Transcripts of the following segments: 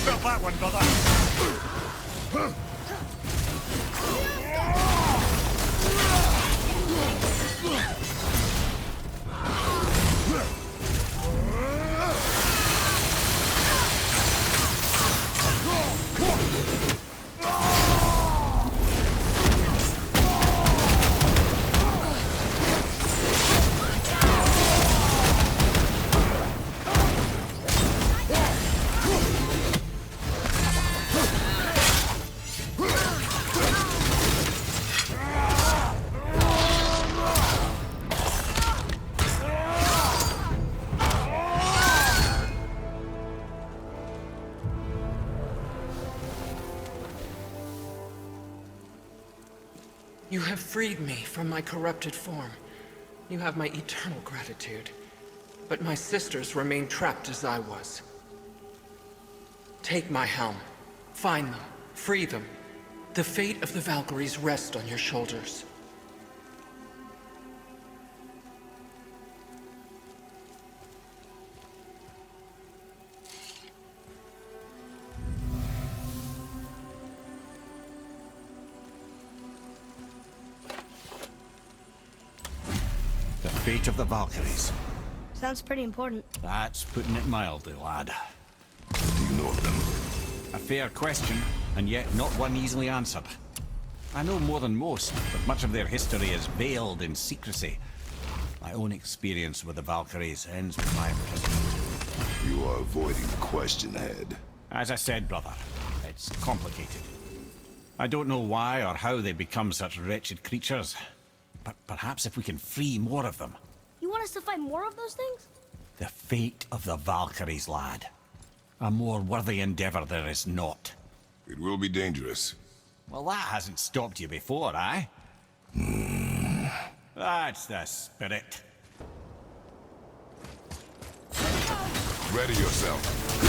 felt that one, brother. You have freed me from my corrupted form. You have my eternal gratitude. But my sisters remain trapped as I was. Take my helm. Find them. Free them. The fate of the Valkyries rests on your shoulders. The fate of the Valkyries. Sounds pretty important. That's putting it mildly, lad. Do you know of them? A fair question, and yet not one easily answered. I know more than most, but much of their history is veiled in secrecy. My own experience with the Valkyries ends with my imprisonment. You are avoiding the question, Head. As I said, brother, it's complicated. I don't know why or how they become such wretched creatures, but perhaps if we can free more of them. You want us to fight more of those things? The fate of the Valkyries, lad. A more worthy endeavor there is not. It will be dangerous. Well, that hasn't stopped you before, eh? That's the spirit. Ready yourself.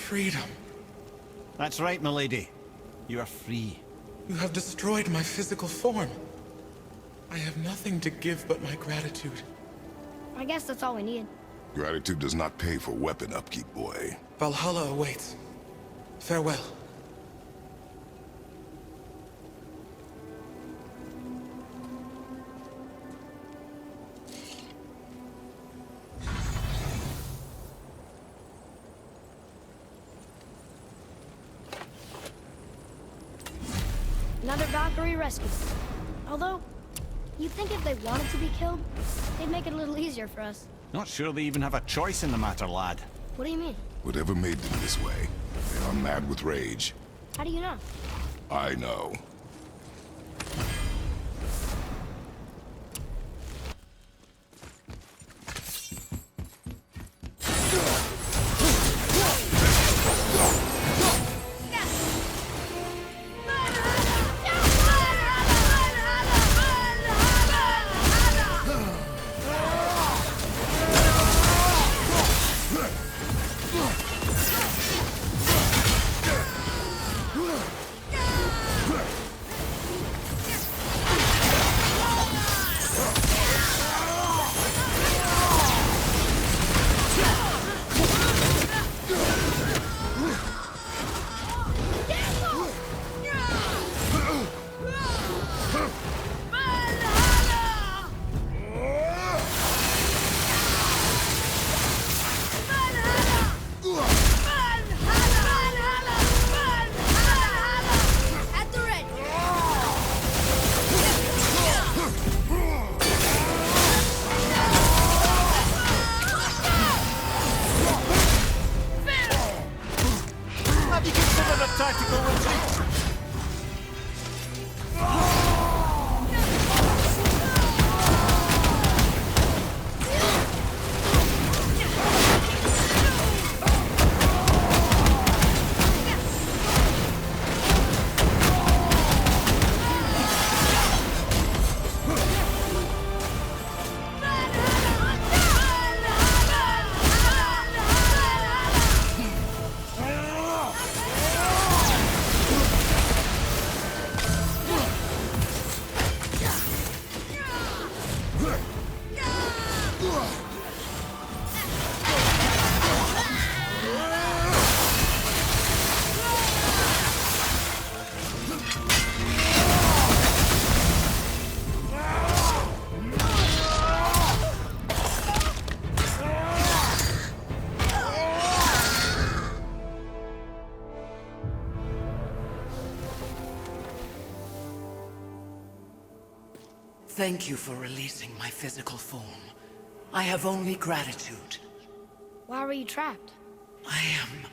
freedom. That's right, milady. You are free. You have destroyed my physical form. I have nothing to give but my gratitude. I guess that's all we need. Gratitude does not pay for weapon upkeep, boy. Valhalla awaits. Farewell. Another Valkyrie rescue. Although, you'd think if they wanted to be killed, they'd make it a little easier for us. Not sure they even have a choice in the matter, lad. What do you mean? Whatever made them this way, they are mad with rage. How do you know? I know. Tactical retreat! Thank you for releasing my physical form. I have only gratitude. Why were you trapped? I am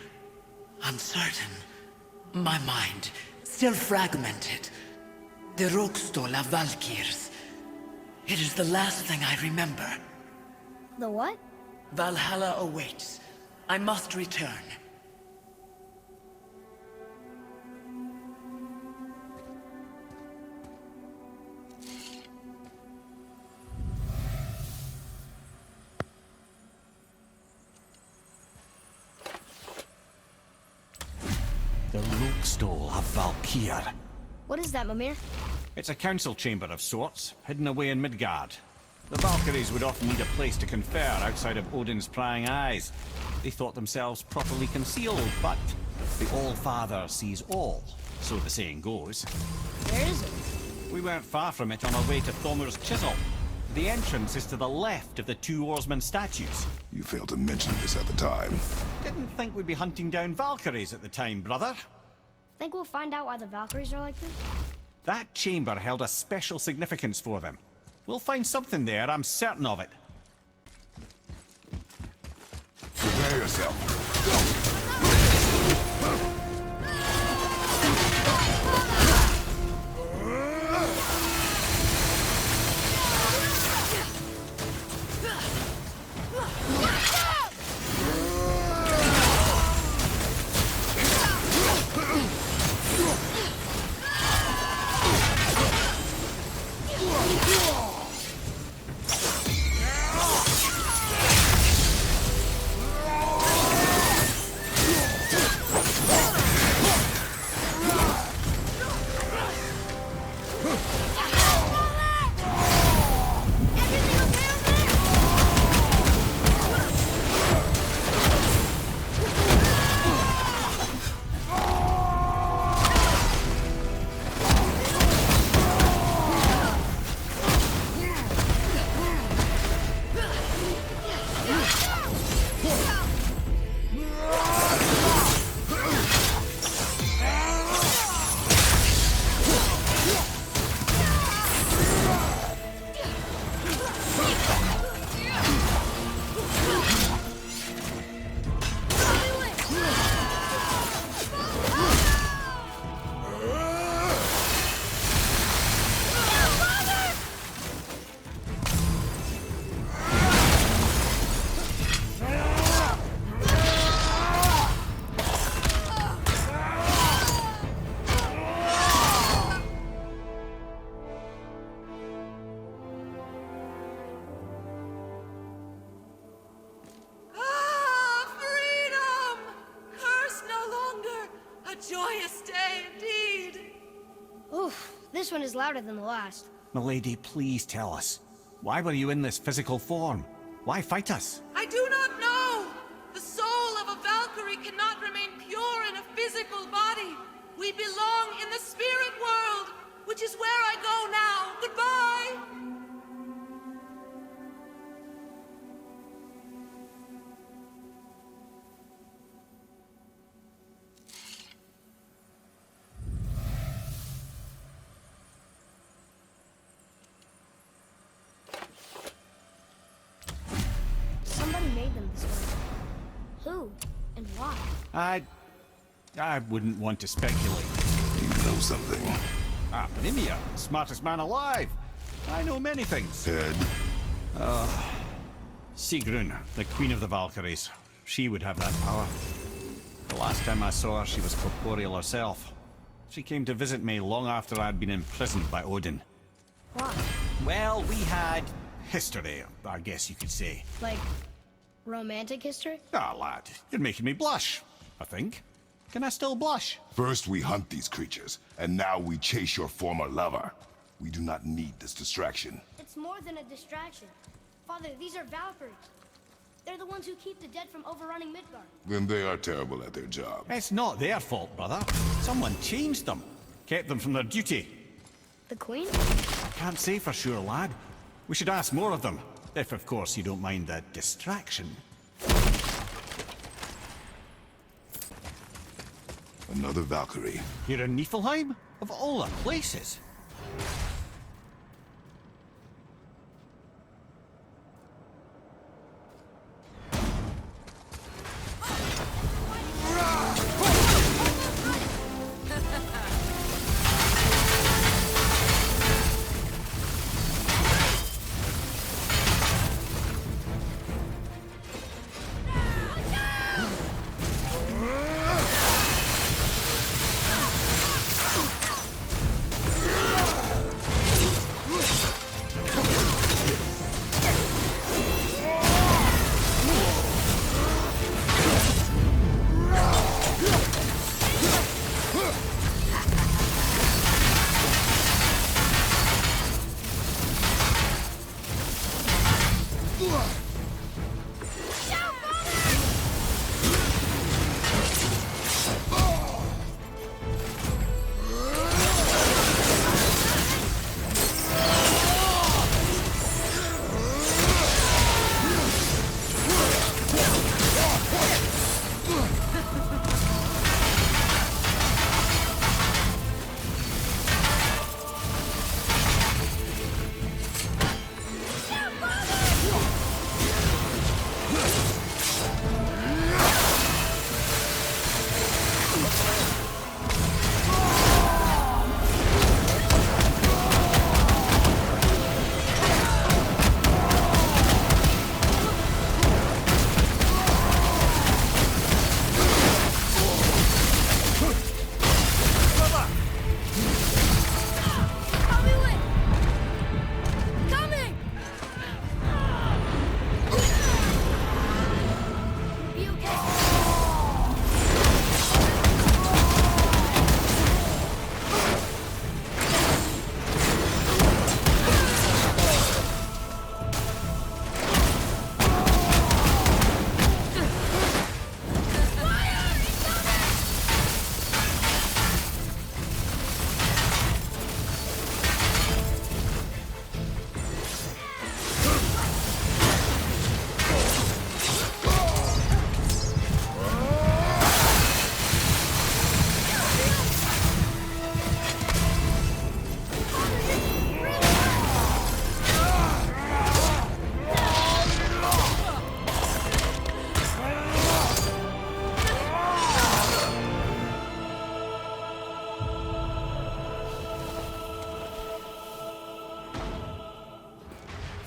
uncertain. My mind, still fragmented. The Rokstola Valkyries. It is the last thing I remember. The what? Valhalla awaits. I must return. The Rokstol of Valkyr. What is that, Mimir? It's a council chamber of sorts, hidden away in Midgard. The Valkyries would often need a place to confer outside of Odin's prying eyes. They thought themselves properly concealed, but the All-Father sees all, so the saying goes. Where is it? We weren't far from it on our way to Thomur's Chisel. The entrance is to the left of the two oarsmen statues. You failed to mention this at the time. Didn't think we'd be hunting down Valkyries at the time, brother. Think we'll find out why the Valkyries are like this? That chamber held a special significance for them. We'll find something there, I'm certain of it. Prepare yourself. This one is louder than the last. Milady, please tell us. Why were you in this physical form? Why fight us? I do not know! The soul of a Valkyrie cannot remain pure in a physical body. We belong in the spirit world, which is where I go now. Goodbye! Somebody made them this way. Who? And why? I wouldn't want to speculate. You know something. Ah, Mimir, smartest man alive. I know many things. Ted, Sigrun, the queen of the Valkyries. She would have that power. The last time I saw her, she was corporeal herself. She came to visit me long after I'd been imprisoned by Odin. Why? Well, we had history, I guess you could say. Like, romantic history? Ah, lad, you're making me blush, I think. Can I still blush? first we hunt these creatures, and now we chase your former lover. We do not need this distraction. It's more than a distraction. Father, these are Valkyries. They're the ones who keep the dead from overrunning Midgard. Then they are terrible at their job. It's not their fault, brother. Someone changed them. Kept them from their duty. The Queen? I can't say for sure, lad. We should ask more of them. If, of course, you don't mind the distraction. Another Valkyrie. You're in Niflheim? Of all the places.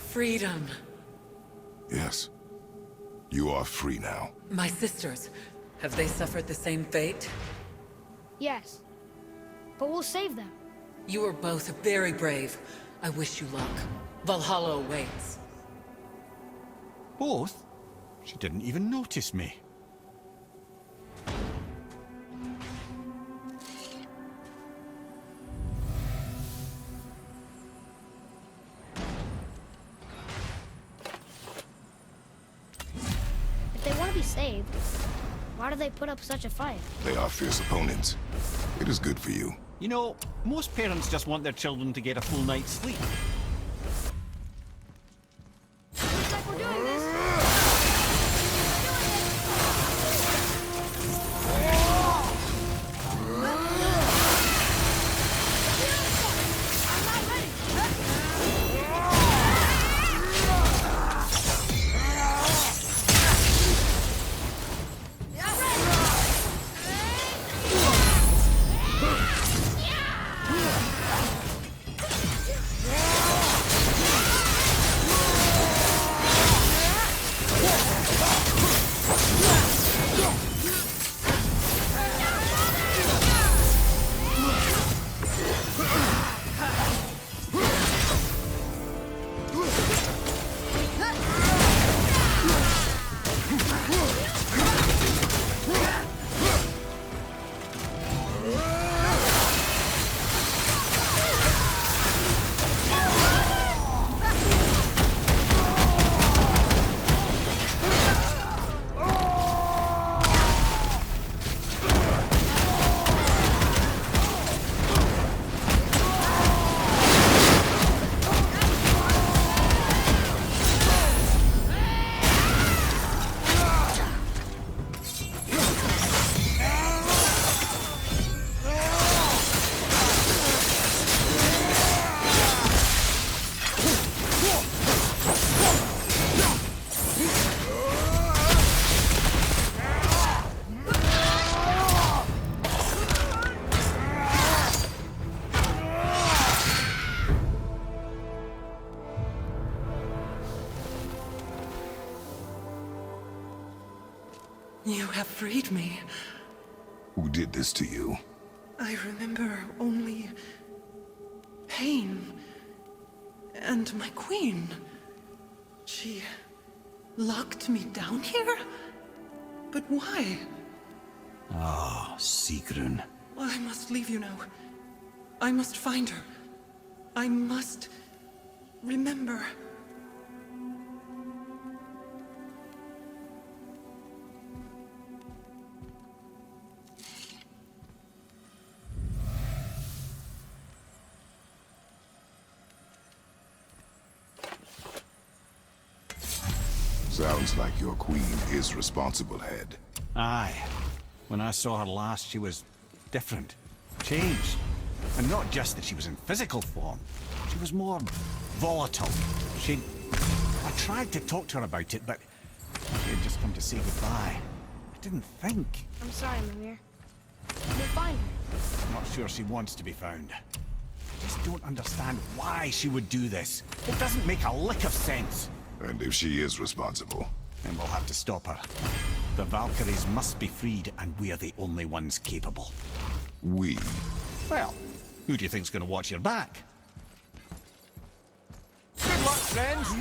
Freedom. Yes. You are free now. My sisters, have they suffered the same fate? Yes. But we'll save them. You are both very brave. I wish you luck. Valhalla awaits. Both? She didn't even notice me. saved. Why do they put up such a fight? They are fierce opponents. It is good for you. You know, most parents just want their children to get a full night's sleep. Looks like we're doing this. I'm not ready. You have freed me. Who did this to you? I remember only pain and my queen. She locked me down here? But why? Ah, Sigrun. I must leave you now. I must find her. I must remember. Sounds like your queen is responsible, Head. Aye. When I saw her last, she was different. Changed. And not just that she was in physical form. She was more volatile. I tried to talk to her about it, but she had just come to say goodbye. I didn't think. I'm sorry, Mimir. We'll find her. I'm not sure she wants to be found. I just don't understand why she would do this. It doesn't make a lick of sense. And if she is responsible? Then we'll have to stop her. The Valkyries must be freed, and we're the only ones capable. We? Well, who do you think's gonna watch your back? Good luck, friends!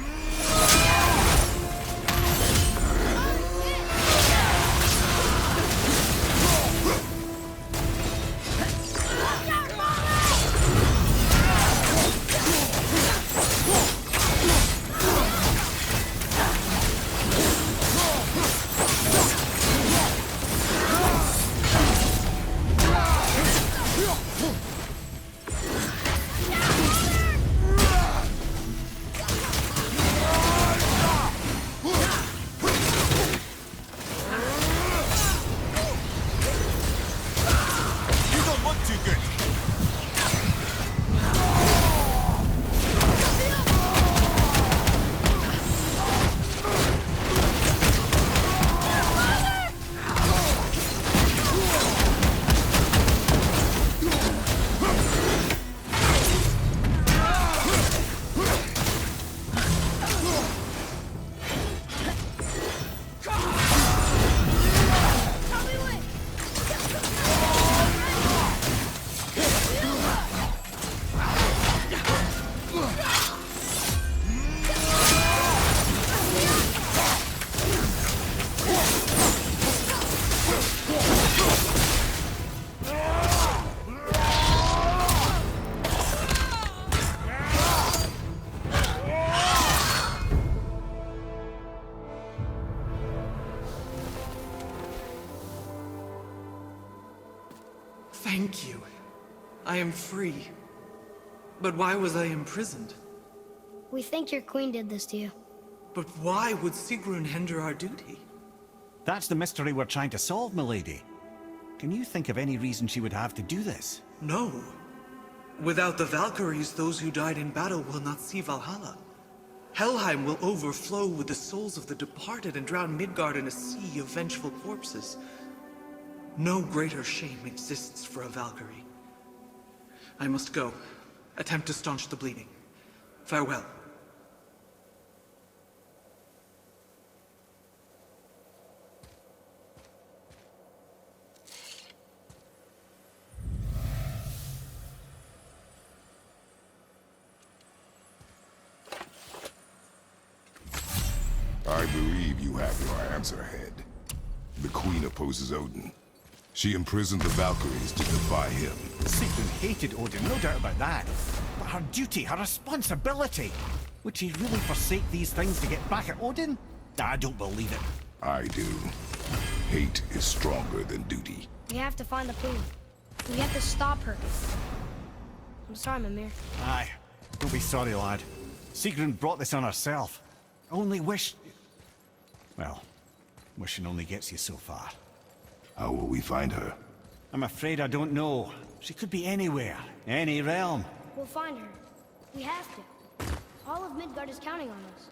Thank you. I am free. But why was I imprisoned? We think your queen did this to you. But why would Sigrun hinder our duty? That's the mystery we're trying to solve, milady. Can you think of any reason she would have to do this? No. Without the Valkyries, those who died in battle will not see Valhalla. Helheim will overflow with the souls of the departed and drown Midgard in a sea of vengeful corpses. No greater shame exists for a Valkyrie. I must go. Attempt to staunch the bleeding. Farewell. I believe you have your answer, Head. The Queen opposes Odin. She imprisoned the Valkyries to defy him. Sigrun hated Odin, no doubt about that. But her duty, her responsibility. Would she really forsake these things to get back at Odin? I don't believe it. I do. Hate is stronger than duty. We have to find the queen. We have to stop her. I'm sorry, Mimir. Aye. Don't be sorry, lad. Sigrun brought this on herself. Only wish... Well, wishing only gets you so far. How will we find her? I'm afraid I don't know. She could be anywhere, any realm. We'll find her. We have to. All of Midgard is counting on us.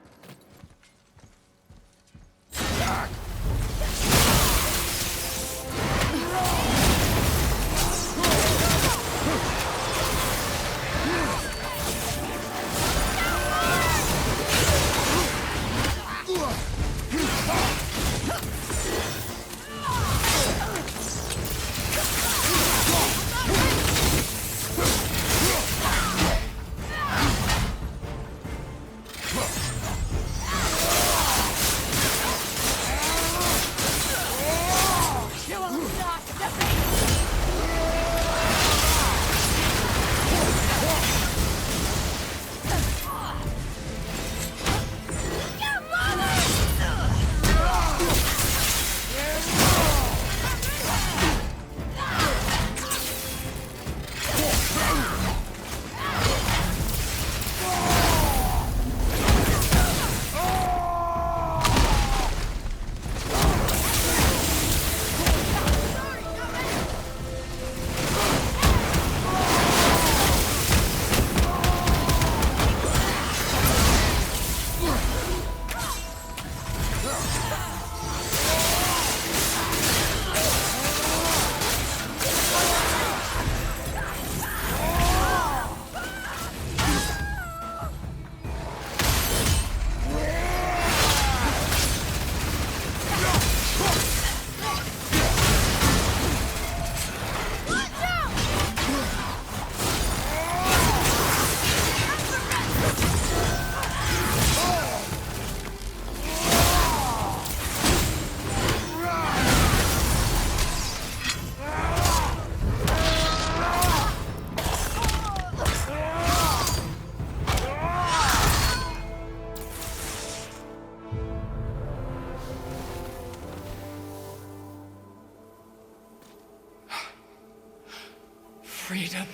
Freedom.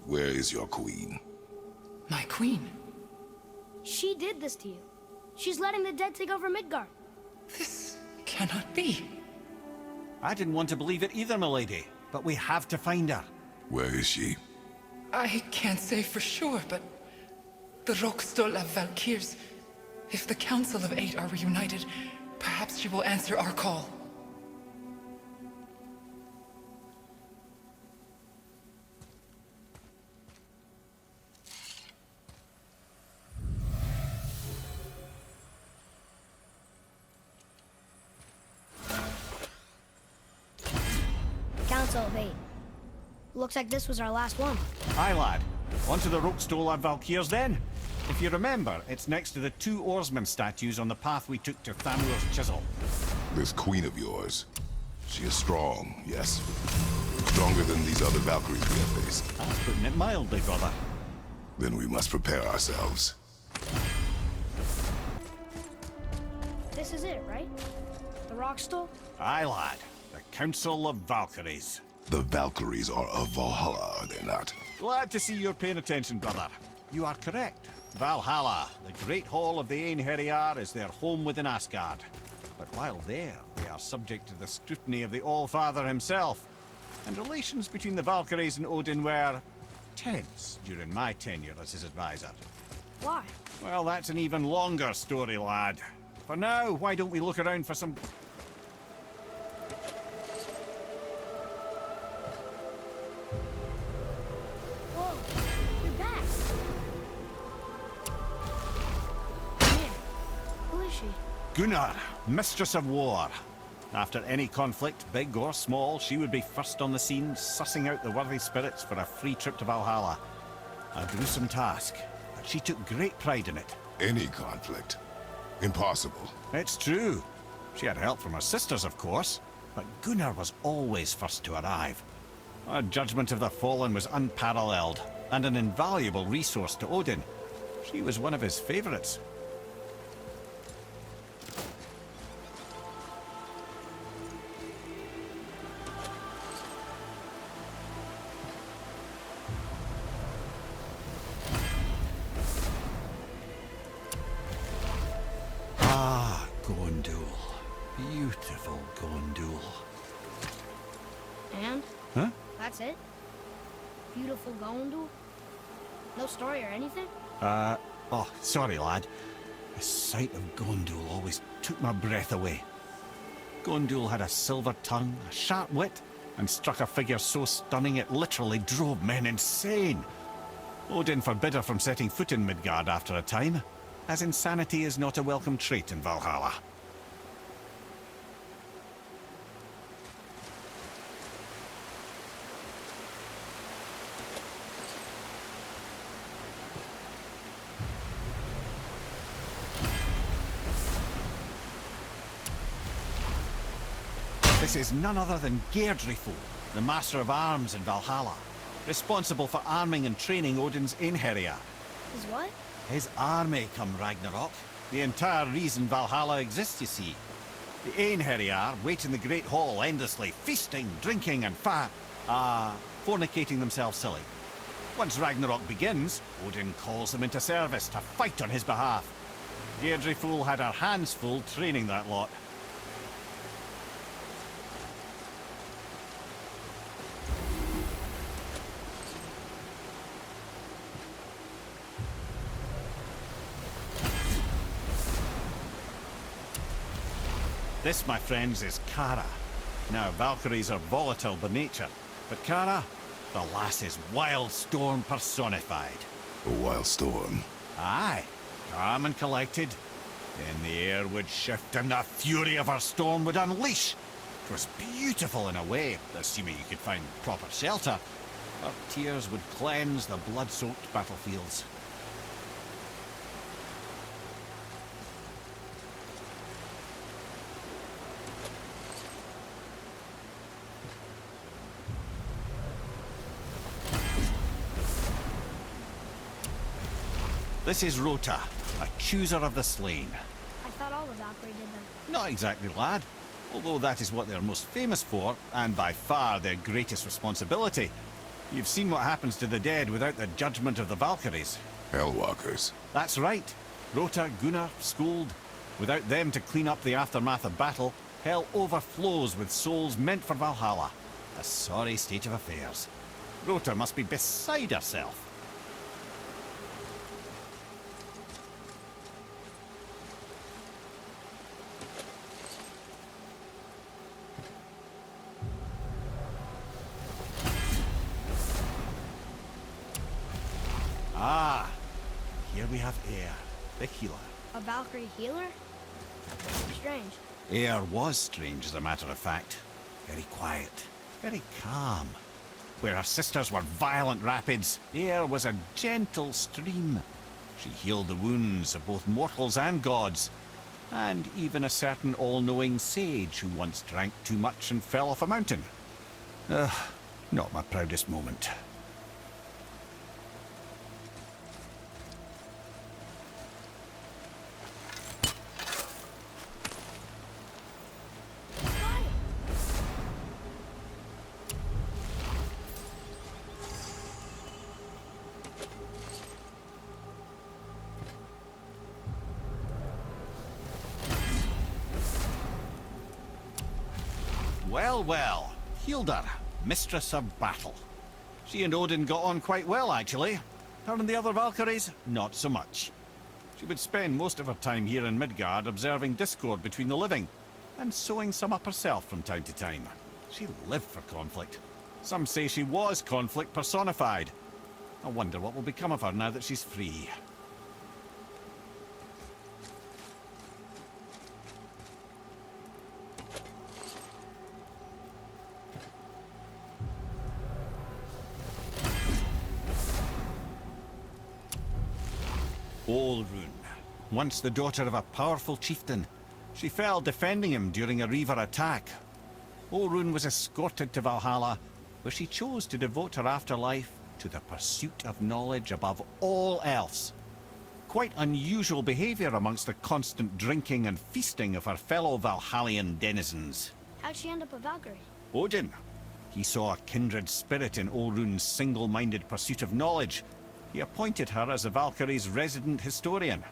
Where is your queen? My queen. She did this to you. She's letting the dead take over Midgard. This cannot be. I didn't want to believe it either, milady. But we have to find her. Where is she? I can't say for sure, but the Rokstol of Valkyries. If the Council of Eight are reunited, perhaps she will answer our call. Council of Eight. Looks like this was our last one. Aye, lad. On to the Rokstol of Valkyries then. If you remember, it's next to the two oarsmen statues on the path we took to Thamur's chisel. This queen of yours. She is strong, yes. Stronger than these other Valkyries we have faced. That's putting it mildly, brother. Then we must prepare ourselves. This is it, right? The Rockstall? Aye, lad. The Council of Valkyries. The Valkyries are of Valhalla, are they not? Glad to see you're paying attention, brother. You are correct. Valhalla, the great hall of the Einherjar, is their home within Asgard. But while there, they are subject to the scrutiny of the All-Father himself. And relations between the Valkyries and Odin were tense during my tenure as his advisor. Why? Well, that's an even longer story, lad. For now, why don't we look around for some... Whoa, you're back. Come here. Who is she? Gunnar, Mistress of War. After any conflict, big or small, she would be first on the scene, sussing out the worthy spirits for a free trip to Valhalla. A gruesome task, but she took great pride in it. Any conflict. Impossible. It's true. She had help from her sisters, of course, but Gunnar was always first to arrive. Her judgment of the fallen was unparalleled, and an invaluable resource to Odin. She was one of his favorites. Gondul. Beautiful Gondul. And? Huh? That's it? Beautiful Gondul? No story or anything? Oh, sorry, lad. The sight of Gondul always took my breath away. Gondul had a silver tongue, a sharp wit, and struck a figure so stunning it literally drove men insane. Odin forbid her from setting foot in Midgard after a time, as insanity is not a welcome trait in Valhalla. This is none other than Geirdriful, the Master of Arms in Valhalla, responsible for arming and training Odin's Einherjar. Is what? His army come Ragnarok. The entire reason Valhalla exists, you see. The Einherjar wait in the Great Hall endlessly, feasting, drinking, and fornicating themselves silly. Once Ragnarok begins, Odin calls them into service to fight on his behalf. Geirdriful had her hands full training that lot. This, my friends, is Kara. Now, Valkyries are volatile by nature, but Kara, the lass is wild storm personified. A wild storm. Aye, calm and collected. Then the air would shift and the fury of her storm would unleash. It was beautiful in a way, assuming you could find proper shelter. Her tears would cleanse the blood-soaked battlefields. This is Rota, a chooser of the slain. I thought all the Valkyrie did them. Not exactly, lad. Although that is what they're most famous for, and by far their greatest responsibility. You've seen what happens to the dead without the judgment of the Valkyries. Hellwalkers. That's right. Rota, Gunnar, Skuld. Without them to clean up the aftermath of battle, hell overflows with souls meant for Valhalla. A sorry state of affairs. Rota must be beside herself. Ah, here we have Air, the healer. A Valkyrie healer? Strange. Air was strange, as a matter of fact. Very quiet, very calm. Where her sisters were violent rapids, Air was a gentle stream. She healed the wounds of both mortals and gods, and even a certain all-knowing sage who once drank too much and fell off a mountain. Not my proudest moment. Well, well. Hilda, Mistress of Battle. She and Odin got on quite well, actually. Her and the other Valkyries, not so much. She would spend most of her time here in Midgard observing discord between the living, and sewing some up herself from time to time. She lived for conflict. Some say she was conflict personified. I wonder what will become of her now that she's free. Olrun, once the daughter of a powerful chieftain. She fell defending him during a Reaver attack. Olrun was escorted to Valhalla, where she chose to devote her afterlife to the pursuit of knowledge above all else. Quite unusual behavior amongst the constant drinking and feasting of her fellow Valhallian denizens. How'd she end up a Valkyrie? Odin. He saw a kindred spirit in Olrun's single-minded pursuit of knowledge. He appointed her as the Valkyrie's resident historian.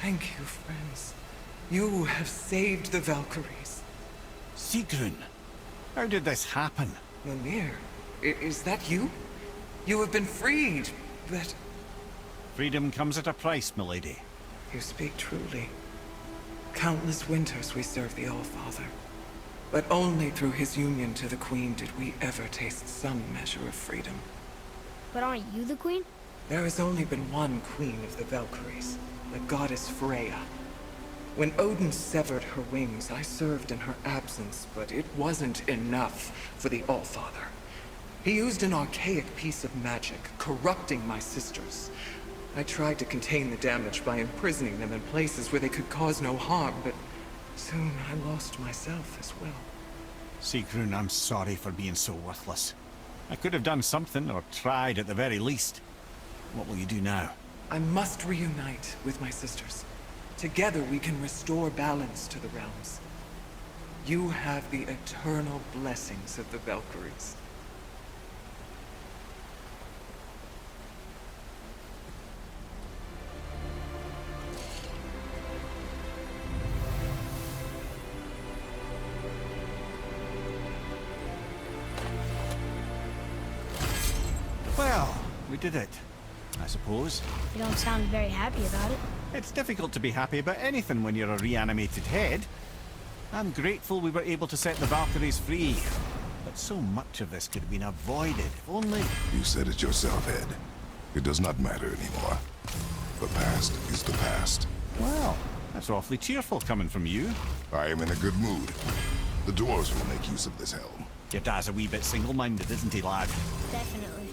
Thank you, friends. You have saved the Valkyries. Sigrun, how did this happen? Mimir, is that you? You have been freed, but... Freedom comes at a price, milady. You speak truly. Countless winters we served the All-Father. But only through his union to the Queen did we ever taste some measure of freedom. But aren't you the queen? There has only been one Queen of the Valkyries, the goddess Freya. When Odin severed her wings, I served in her absence, but it wasn't enough for the All-Father. He used an archaic piece of magic, corrupting my sisters. I tried to contain the damage by imprisoning them in places where they could cause no harm, but soon I lost myself as well. Sigrun, I'm sorry for being so worthless. I could have done something, or tried at the very least. What will you do now? I must reunite with my sisters. Together we can restore balance to the realms. You have the eternal blessings of the Valkyries. Well, we did it, I suppose. You don't sound very happy about it. It's difficult to be happy about anything when you're a reanimated head. I'm grateful we were able to set the Valkyries free. But so much of this could have been avoided, if only... You said it yourself, Ed. It does not matter anymore. The past is the past. Well, that's awfully cheerful coming from you. I am in a good mood. The dwarves will make use of this helm. Your dad's a wee bit single-minded, isn't he, lad? Definitely.